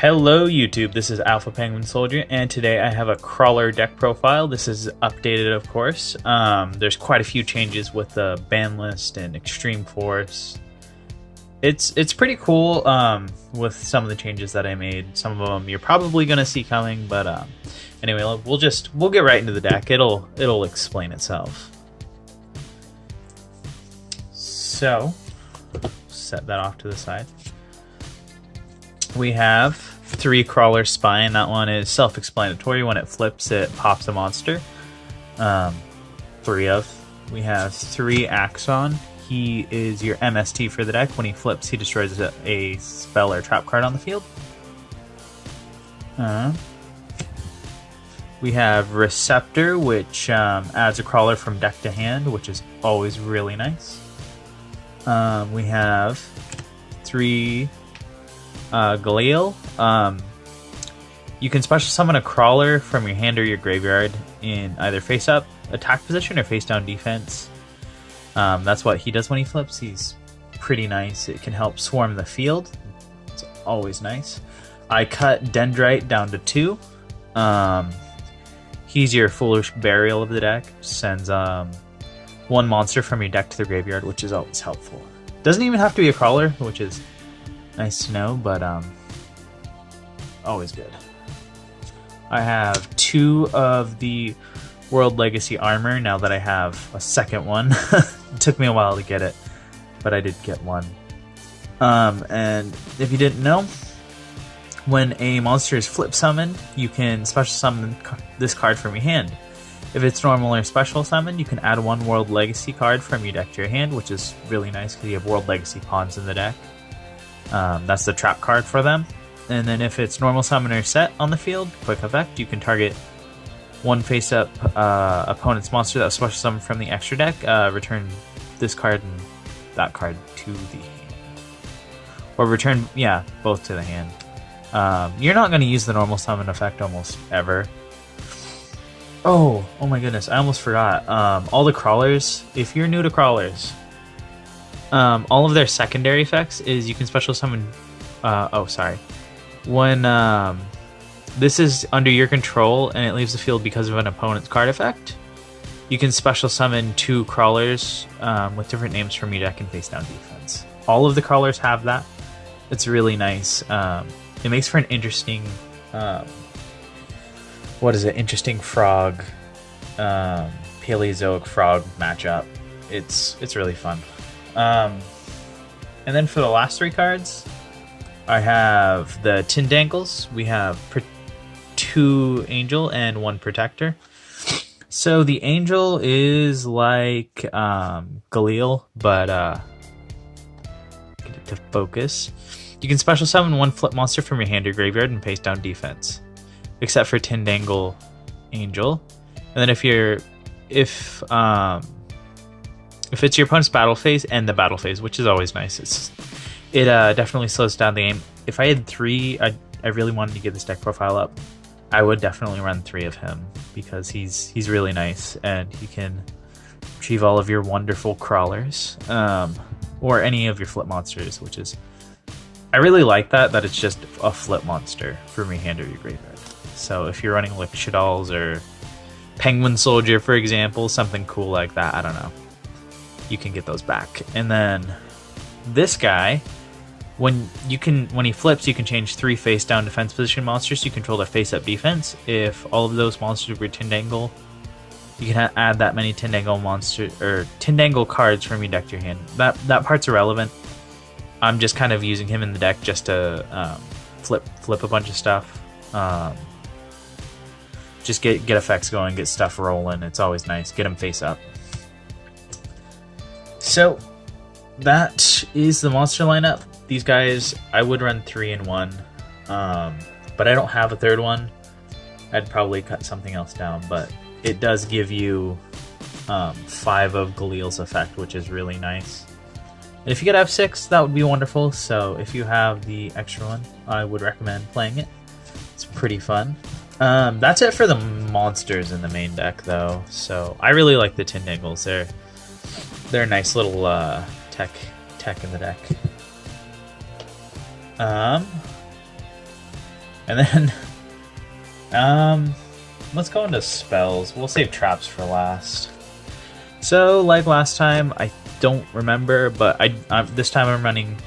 Hello YouTube, this is AlphaPenguinSoldier, and today I have a Krawler deck profile. This is updated, of course. There's quite a few changes with the ban list and extreme force. It's pretty cool with some of the changes that I made. Some of them you're probably gonna see coming, but anyway, we'll get right into the deck. It'll explain itself. So set that off to the side. We have 3 Krawler Spine. That one is self-explanatory. When it flips, it pops a monster. 3 of. We have 3 Axon. He is your MST for the deck. When he flips, he destroys a spell or trap card on the field. We have Receptor, which adds a Krawler from deck to hand, which is always really nice. We have 3 Galil. You can special summon a Krawler from your hand or your graveyard in either face up attack position or face down defense. That's what he does when he flips. He's pretty nice. It can help swarm the field. It's always nice. I cut Dendrite down to 2. He's your Foolish Burial of the deck. Sends 1 monster from your deck to the graveyard, which is always helpful. Doesn't even have to be a Krawler, which is nice to know, but always good. I have 2 of the World Legacy armor now that I have a second one. It took me a while to get it, but I did get one. And if you didn't know, when a monster is flip summoned, you can special summon this card from your hand. If it's normal or special summon, you can add 1 World Legacy card from your deck to your hand, which is really nice because you have World Legacy pawns in the deck. That's the trap card for them. And then if it's normal summon or set on the field, quick effect, you can target 1 face-up opponent's monster that was special summoned from the extra deck, return this card and that card to the hand. Or return, yeah, both to the hand. You're not going to use the normal summon effect almost ever. Oh my goodness, I almost forgot. All the Krawlers, if you're new to Krawlers, all of their secondary effects is you can special summon. When this is under your control and it leaves the field because of an opponent's card effect, you can special summon 2 Krawlers with different names from your deck and face down defense. All of the Krawlers have that. It's really nice. It makes for an interesting, interesting frog, Paleozoic frog matchup. It's really fun. And then for the last 3 cards, I have the Tindangles. We have 2 Angel and 1 Protector. So the Angel is like Galil, but get it to focus. You can special summon 1 flip monster from your hand or graveyard and face down defense, except for Tindangle Angel. And then if it's your opponent's battle phase and the battle phase, which is always nice, it definitely slows down the game. If I had 3, I really wanted to get this deck profile up, I would definitely run 3 of him because he's really nice and he can retrieve all of your wonderful Krawlers or any of your flip monsters, which is, I really like that it's just a flip monster from your hand or your graveyard. So if you're running like Shadalls or Penguin Soldier, for example, something cool like that, I don't know, you can get those back. And then this guy, when he flips, you can change 3 face down defense position monsters to control their face up defense. If all of those monsters were Tindangle, you can add that many Tindangle Tindangle cards from your deck to your hand. That part's irrelevant. I'm just kind of using him in the deck just to flip a bunch of stuff. Just get effects going, get stuff rolling. It's always nice. Get him face up. So that is the monster lineup. These guys, I would run 3 in 1, but I don't have a 3rd one. I'd probably cut something else down, but it does give you 5 of Galil's effect, which is really nice. And if you get F6, that would be wonderful. So if you have the extra one, I would recommend playing it. It's pretty fun. That's it for the monsters in the main deck, though. So I really like the Tindangles. They're a nice little tech in the deck. And then, let's go into spells. We'll save traps for last. So, like last time, I don't remember, but this time I'm running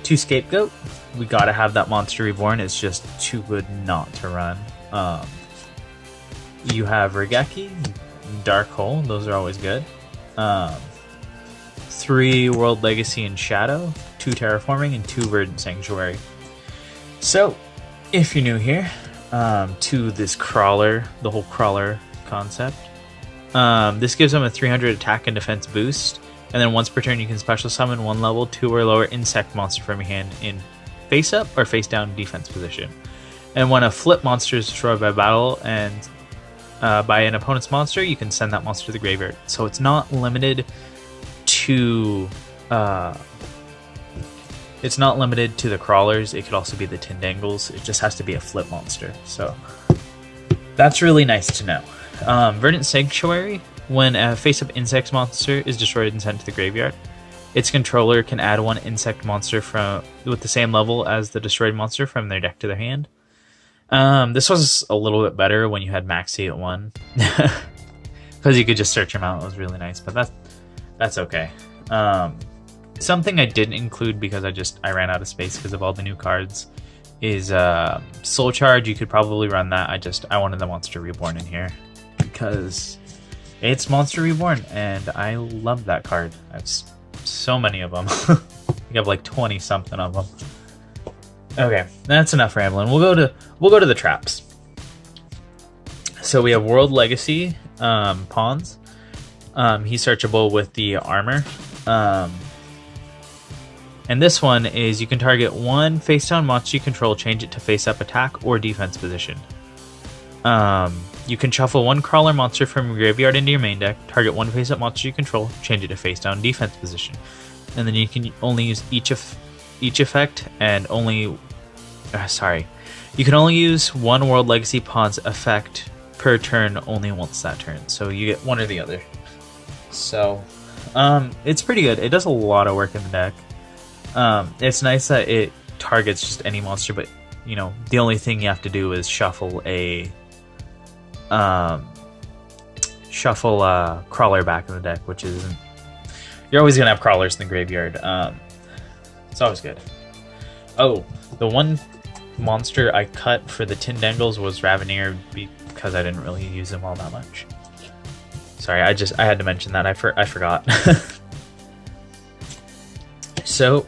2 Scapegoat. We gotta have that Monster Reborn. It's just too good not to run. You have Regeki, Dark Hole. Those are always good. 3 World Legacy and Shadow, 2 Terraforming, and 2 Verdant Sanctuary. So, if you're new here to this Krawler, the whole Krawler concept, this gives them a 300 attack and defense boost, and then once per turn you can special summon 1 level 2 or lower insect monster from your hand in face up or face down defense position. And when a flip monster is destroyed by battle and by an opponent's monster, you can send that monster to the graveyard. So it's not limited to the Crawlers. It could also be the Tindangles. It just has to be a flip monster. So that's really nice to know. Verdant Sanctuary, when a face-up insect monster is destroyed and sent to the graveyard, its controller can add 1 insect monster with the same level as the destroyed monster from their deck to their hand. This was a little bit better when you had Maxi at 1, because you could just search them out. It was really nice, but that's okay. Something I didn't include because I ran out of space because of all the new cards is Soul Charge. You could probably run that. I wanted the Monster Reborn in here because it's Monster Reborn, and I love that card. I have so many of them. I have like 20 something of them. Okay, that's enough rambling. We'll go to the traps. So we have World Legacy pawns. He's searchable with the armor. And this one is you can target 1 face down monster you control, change it to face up attack or defense position. You can shuffle 1 Krawler monster from your graveyard into your main deck, target 1 face up monster you control, change it to face down defense position. And then you can only use each effect and only you can only use 1 World Legacy pawn's effect per turn only once that turn. So you get one or the other. So it's pretty good. It does a lot of work in the deck. It's nice that it targets just any monster, but you know, the only thing you have to do is shuffle a Krawler back in the deck, which isn't. You're always gonna have Crawlers in the graveyard. It's always good. Oh, the one monster I cut for the Tindangles was Raveneer because I didn't really use them all that much. Sorry, I had to mention that. I forgot. So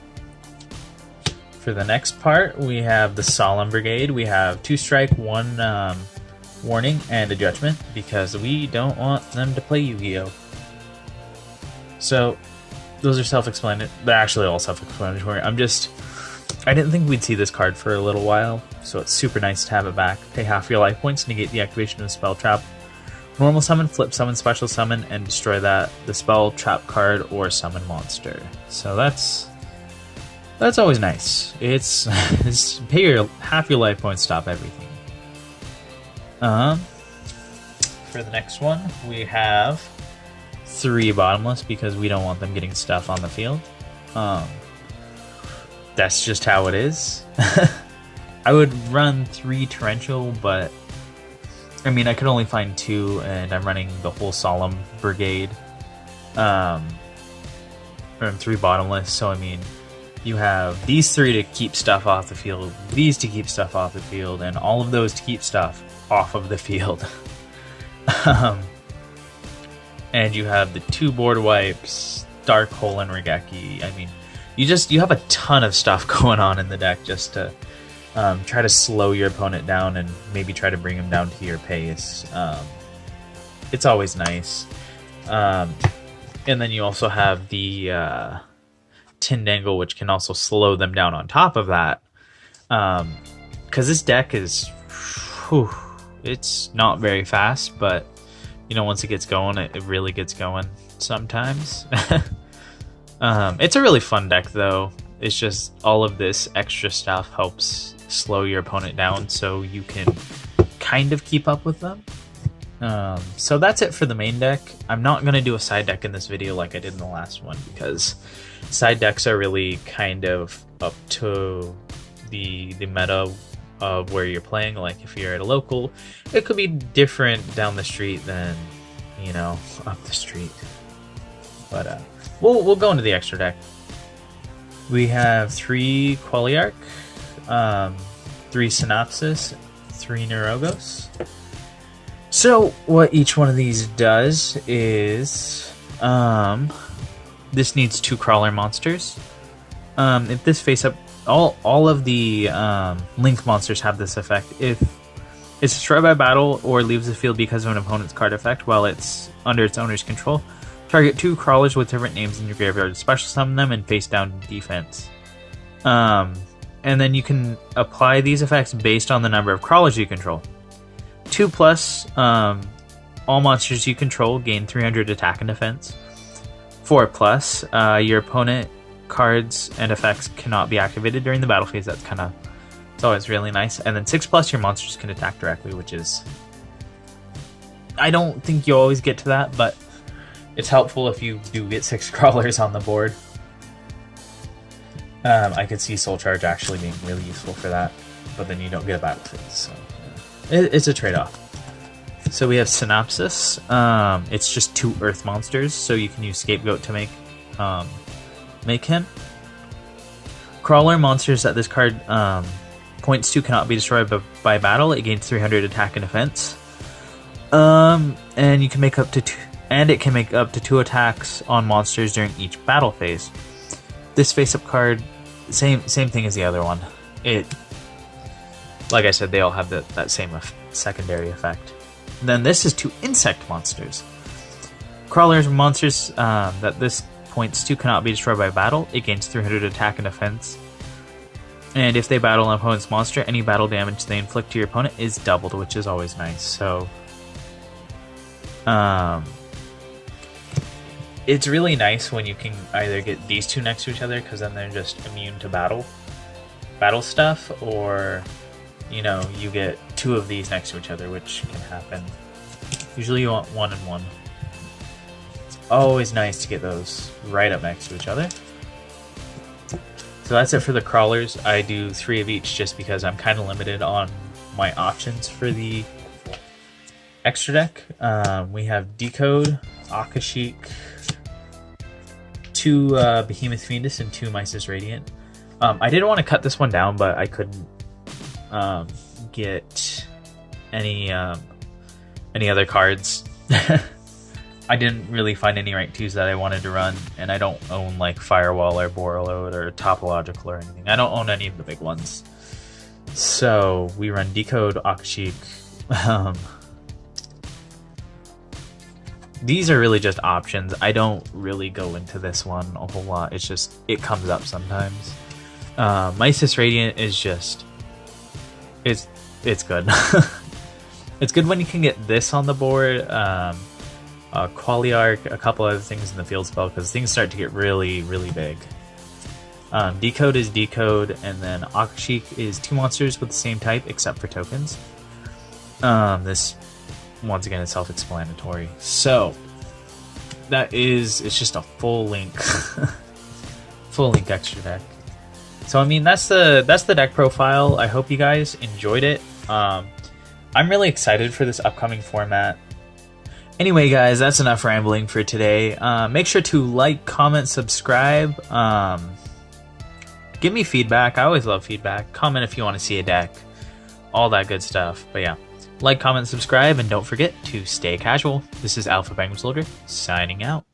for the next part, we have the Solemn Brigade. We have 2 strike, 1 warning, and a judgment because we don't want them to play Yu-Gi-Oh! So those are self-explanatory. They're actually all self-explanatory. I didn't think we'd see this card for a little while, so it's super nice to have it back. Pay half your life points, negate the activation of a spell trap. Normal summon, flip summon, special summon, and destroy the spell, trap card, or summon monster. So that's always nice. It's pay half your life points, stop everything. For the next one, we have 3 bottomless because we don't want them getting stuff on the field. That's just how it is. I would run 3 torrential, but I mean I could only find 2, and I'm running the whole Solemn Brigade. Or 3 bottomless, so I mean you have these 3 to keep stuff off the field, these to keep stuff off the field, and all of those to keep stuff off of the field. And you have the 2 board wipes, Dark Hole, and Regeki. I mean, you have a ton of stuff going on in the deck just to try to slow your opponent down and maybe try to bring him down to your pace. It's always nice. And then you also have the Tindangle, which can also slow them down on top of that. Because this deck is... it's not very fast, but you know, once it gets going, it really gets going sometimes. It's a really fun deck, though. It's just all of this extra stuff helps slow your opponent down so you can kind of keep up with them. So that's it for the main deck. I'm not going to do a side deck in this video like I did in the last one, because side decks are really kind of up to the meta of where you're playing. Like if you're at a local, it could be different down the street than, you know, up the street. But we'll go into the extra deck. We have 3 Qualiarch, 3 Synopsis, 3 Neurogos. So what each one of these does is this needs 2 Krawler monsters. If this face up, all of the Link monsters have this effect. If it's destroyed by battle or leaves the field because of an opponent's card effect while it's under its owner's control, target 2 Crawlers with different names in your graveyard, special summon them, and face down defense. And then you can apply these effects based on the number of Crawlers you control. 2+, all monsters you control gain 300 attack and defense. 4+, your opponent cards and effects cannot be activated during the battle phase. It's always really nice. And then 6+, your monsters can attack directly, which is, I don't think you always get to that, but it's helpful if you do get 6 Crawlers on the board. I could see Soul Charge actually being really useful for that, but then you don't get a battle phase, so it's a trade-off. So we have Synopsis. It's just 2 Earth monsters, so you can use Scapegoat to make him. Krawler monsters that this card points to cannot be destroyed by battle. It gains 300 attack and defense. And you can make up to 2, and it can make up to 2 attacks on monsters during each battle phase. This face-up card, same thing as the other one. Like I said, they all have that same secondary effect. Then this is 2 insect monsters. Crawlers monsters that this points to cannot be destroyed by battle. It gains 300 attack and defense. And if they battle an opponent's monster, any battle damage they inflict to your opponent is doubled, which is always nice. So, it's really nice when you can either get these 2 next to each other, because then they're just immune to battle stuff, or, you know, you get 2 of these next to each other, which can happen. Usually you want 1 and 1. It's always nice to get those right up next to each other. So that's it for the Crawlers. I do 3 of each just because I'm kind of limited on my options for the extra deck. We have Decode, Akashic, 2 Behemoth Fiendus, and 2 Mysis Radiant. I didn't want to cut this one down, but I couldn't get any other cards. I didn't really find any rank 2s that I wanted to run, and I don't own like Firewall or Borreload or Topological or anything. I don't own any of the big ones. So we run Decode, Akashic. These are really just options. I don't really go into this one a whole lot. It's just, it comes up sometimes. Mysis Radiant is just, it's good. It's good when you can get this on the board. Qualiarch, a couple other things in the field spell, because things start to get really, really big. Decode is Decode, and then Akashic is 2 monsters with the same type except for tokens. This, once again, is self-explanatory. So it's just a full link, full link extra deck. So I mean, that's the deck profile. I hope you guys enjoyed it. I'm really excited for this upcoming format. Anyway, guys, that's enough rambling for today. Make sure to like, comment, subscribe. Give me feedback. I always love feedback. Comment if you want to see a deck. All that good stuff. But yeah, like, comment, subscribe, and don't forget to stay casual. This is AlphaPenguinSoldier, signing out.